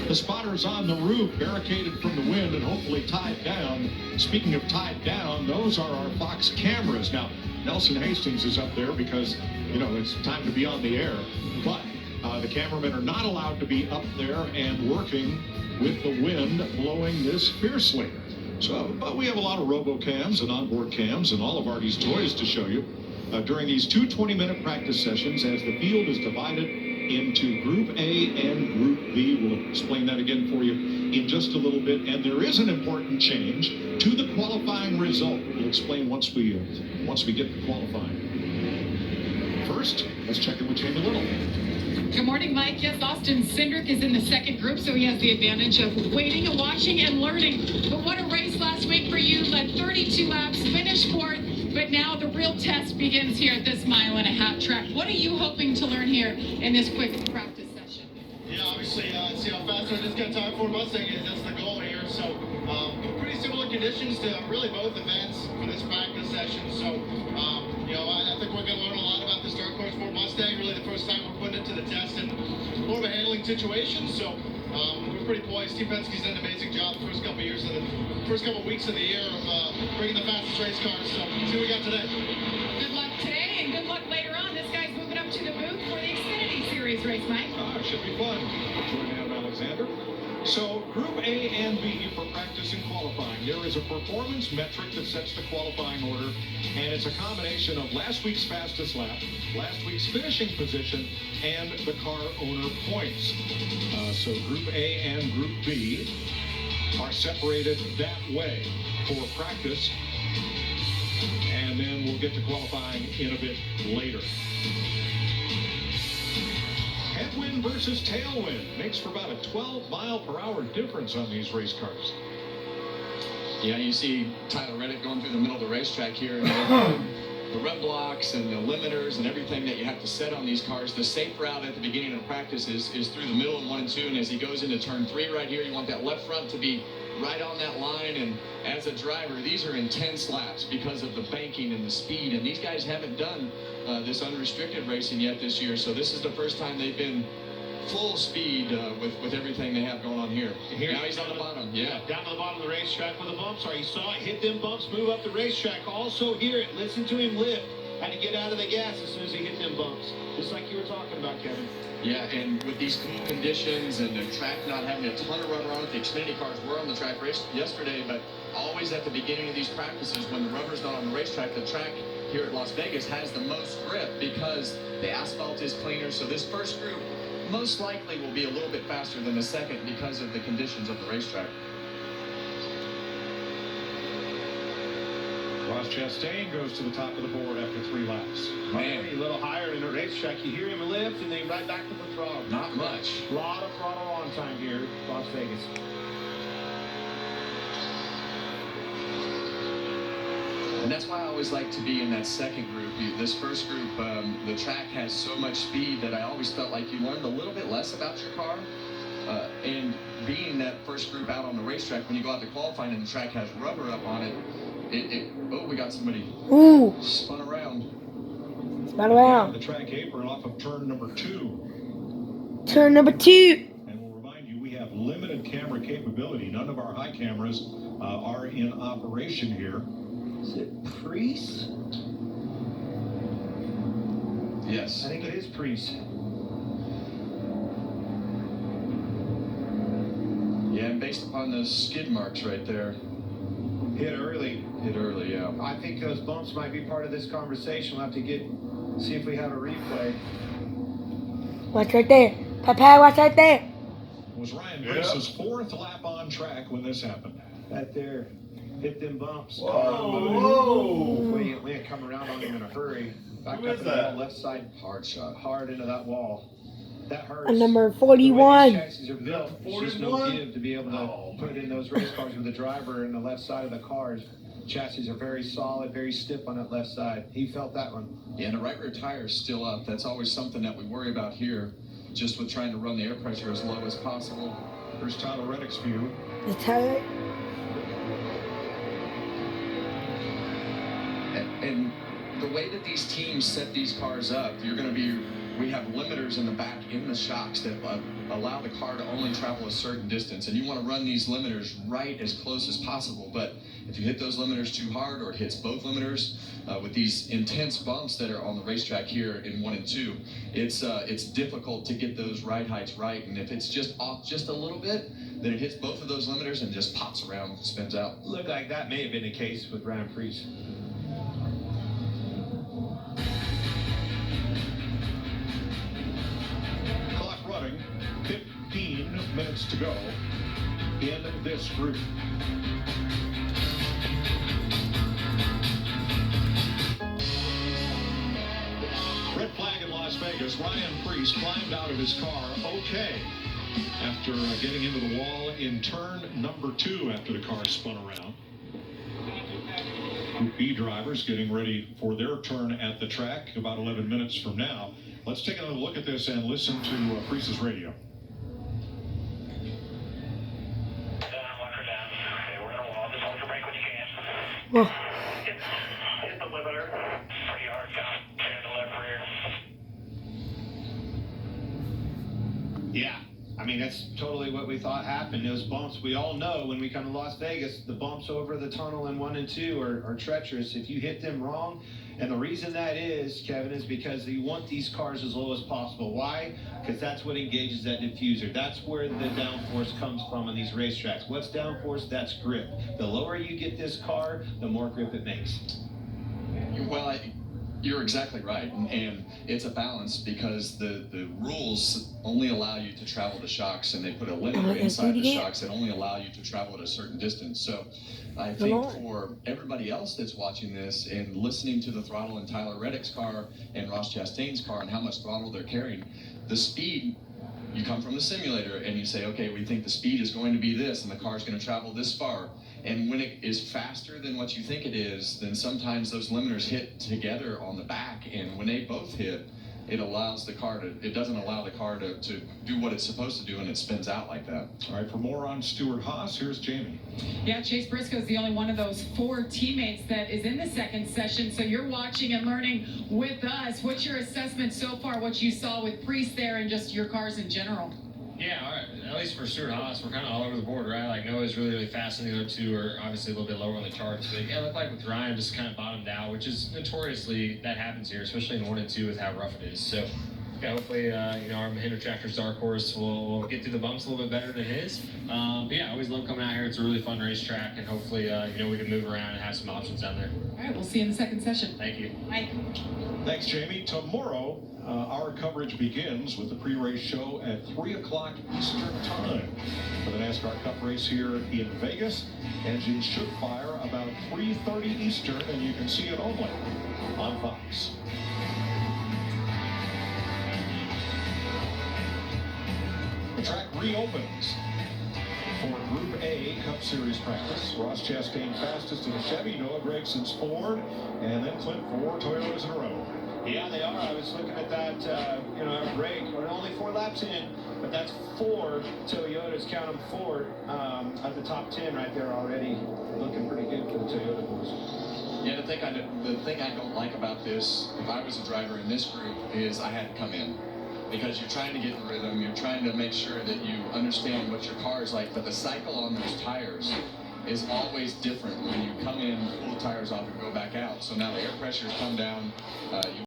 The spotter's on the roof, barricaded from the wind and hopefully tied down. Speaking of tied down, those are our Fox cameras. Now, Nelson Hastings is up there because, you know, it's time to be on the air. But the cameramen are not allowed to be up there and working with the wind blowing this fiercely. So, but we have a lot of RoboCams and onboard cams and all of Artie's toys to show you during these two 20-minute practice sessions as the field is divided into Group A and Group B. We'll explain that again for you in just a little bit. And there is an important change to the qualifying result. We'll explain once we get to qualifying. First, let's check in with Jamie Little. Good morning, Mike. Yes, Austin Cindric is in the second group, so he has the advantage of waiting and watching and learning. But what a race last week for you. Led 32 laps, finished fourth, but now the real test begins here at this mile-and-a-half track. What are you hoping to learn here in this quick practice session? Yeah, obviously, see how fast this kind of time for Mustang is. That's the goal here. So, pretty similar conditions to really both events for this practice session. So, you know, I think we're going to learn a lot about this dark horse Ford Mustang. Really, the first time we're putting it to the test in more of a handling situation. So, we're pretty poised. Team Penske's done an amazing job the first couple of years, first couple of weeks of the year of bringing the fastest race cars. So, see what we got today. Good luck today and good luck later on. This guy's moving up to the booth for the Xfinity Series race, Mike. Should be fun. Join Adam Alexander. So, Group A and B for practice and qualifying. There is a performance metric that sets the qualifying order, and it's a combination of last week's fastest lap, last week's finishing position, and the car owner points. So, Group A and Group B are separated that way for practice, and then we'll get to qualifying in a bit later. Headwind versus tailwind makes for about a 12-mile-per-hour difference on these race cars. Yeah, you see Tyler Reddick going through the middle of the racetrack here. The red blocks and the limiters and everything that you have to set on these cars. The safe route at the beginning of practice is through the middle in 1 and 2. And as he goes into turn 3 right here, you want that left front to be right on that line. And as a driver, these are intense laps because of the banking and the speed. And these guys haven't done this unrestricted racing yet this year. So this is the first time they've been full speed with everything they have going on here. Now he's on the bottom. Yeah, down to the bottom of the racetrack with the bumps. You saw it hit them bumps, move up the racetrack. Also hear it, listen to him lift. Had to get out of the gas as soon as he hit them bumps. Just like you were talking about, Kevin. Yeah, and with these cool conditions and the track not having a ton of rubber on it, the Xfinity cars were on the track race yesterday, but always at the beginning of these practices, when the rubber's not on the racetrack, the track here at Las Vegas has the most grip because the asphalt is cleaner. So this first group most likely will be a little bit faster than the second because of the conditions of the racetrack. Ross Chastain goes to the top of the board after 3 laps. Man, a little higher in the racetrack. You hear him lift and then right back to the throttle. Not much. A lot of throttle on time here at Las Vegas. And that's why I always like to be in that second group. This first group, the track has so much speed that I always felt like you learned a little bit less about your car. And being that first group out on the racetrack, when you go out to qualifying and the track has rubber up on it, we got somebody spun around. Spun around. The track apron off of turn number 2. Turn number 2. And we'll remind you, we have limited camera capability. None of our high cameras are in operation here. Is it Preece? Yes. I think it is Preece. Yeah, and based upon those skid marks right there. Hit early. Yeah. I think those bumps might be part of this conversation. We'll have to see if we have a replay. Watch right there. Papa, watch right there. It was Ryan Preece's 4th lap on track when this happened. Right there. Hit them bumps. Whoa. We ain't come around on him in a hurry. Back up in the left side. Hard shot. Hard into that wall. That hurts. And number The 41. way these chassis are built, there's just no give to be able to put in those race cars with the driver in the left side of the cars. Chassis are very solid, very stiff on that left side. He felt that one. Yeah, and the right rear tire is still up. That's always something that we worry about here, just with trying to run the air pressure as low as possible. Here's Tyler Reddick's view. The tire. And the way that these teams set these cars up, you're going to be we have limiters in the back in the shocks that allow the car to only travel a certain distance, and you want to run these limiters right as close as possible. But if you hit those limiters too hard, or it hits both limiters with these intense bumps that are on the racetrack here in 1 and 2, it's difficult to get those ride heights right. And if it's just off just a little bit, then it hits both of those limiters and just pops around, spins out. Looked like that may have been the case with Ryan Preece. Clock running, 15 minutes to go in this group. Red flag in Las Vegas. Ryan Preece climbed out of his car okay after getting into the wall in turn number 2 after the car spun around. Group B drivers getting ready for their turn at the track about 11 minutes from now. Let's take another look at this and listen to Preece's radio. Whoa. Hit the limiter. Pretty hard count. And the left rear. Yeah, I mean, that's totally what we thought happened. Those bumps, we all know when we come to Las Vegas, the bumps over the tunnel in 1 and 2 are treacherous if you hit them wrong. And the reason that is, Kevin, is because you want these cars as low as possible. Why? Because that's what engages that diffuser. That's where the downforce comes from on these racetracks. What's downforce? That's grip. The lower you get this car, the more grip it makes. Well, you're exactly right, and it's a balance because the rules only allow you to travel the shocks, and they put a limiter inside the shocks that only allow you to travel at a certain distance. So I think for everybody else that's watching this and listening to the throttle in Tyler Reddick's car and Ross Chastain's car and how much throttle they're carrying, the speed, you come from the simulator and you say, okay, we think the speed is going to be this and the car is going to travel this far. And when it is faster than what you think it is, then sometimes those limiters hit together on the back, and when they both hit, it doesn't allow the car to do what it's supposed to do, and it spins out like that. All right, for more on Stewart Haas, here's Jamie. Yeah, Chase Briscoe is the only one of those 4 teammates that is in the second session, so you're watching and learning with us. What's your assessment so far, what you saw with Preece there and just your cars in general? Yeah, all right. At least for Stewart Haas, we're kind of all over the board, right? Like Noah's really, really fast, and the other 2 are obviously a little bit lower on the charts. But yeah, it looked like with Ryan just kind of bottomed out, which is notoriously that happens here, especially in 1 and 2 with how rough it is. So yeah, hopefully, our Mahindra Tractor's Dark Horse will get through the bumps a little bit better than his. But yeah, I always love coming out here. It's a really fun racetrack, and hopefully, we can move around and have some options down there. All right, we'll see you in the second session. Thank you. Mike. Thanks, Jamie. Tomorrow, our coverage begins with the pre-race show at 3 o'clock Eastern Time for the NASCAR Cup race here in Vegas. Engines should fire about 3:30 Eastern, and you can see it only on Fox. The track reopens for Group A Cup Series practice. Ross Chastain fastest in a Chevy, Noah Gregson's Ford, and then Clint 4 Toyotas in a row. Yeah, they are. I was looking at that, our break. We're only 4 laps in, but that's 4 Toyotas, count them 4, at the top 10 right there already. Looking pretty good for the Toyota boys. Yeah, the thing I don't like about this, if I was a driver in this group, is I had to come in. Because you're trying to get in rhythm, you're trying to make sure that you understand what your car is like, but the cycle on those tires is always different when you come in, pull the tires off, and go back out. So now the air pressures come down.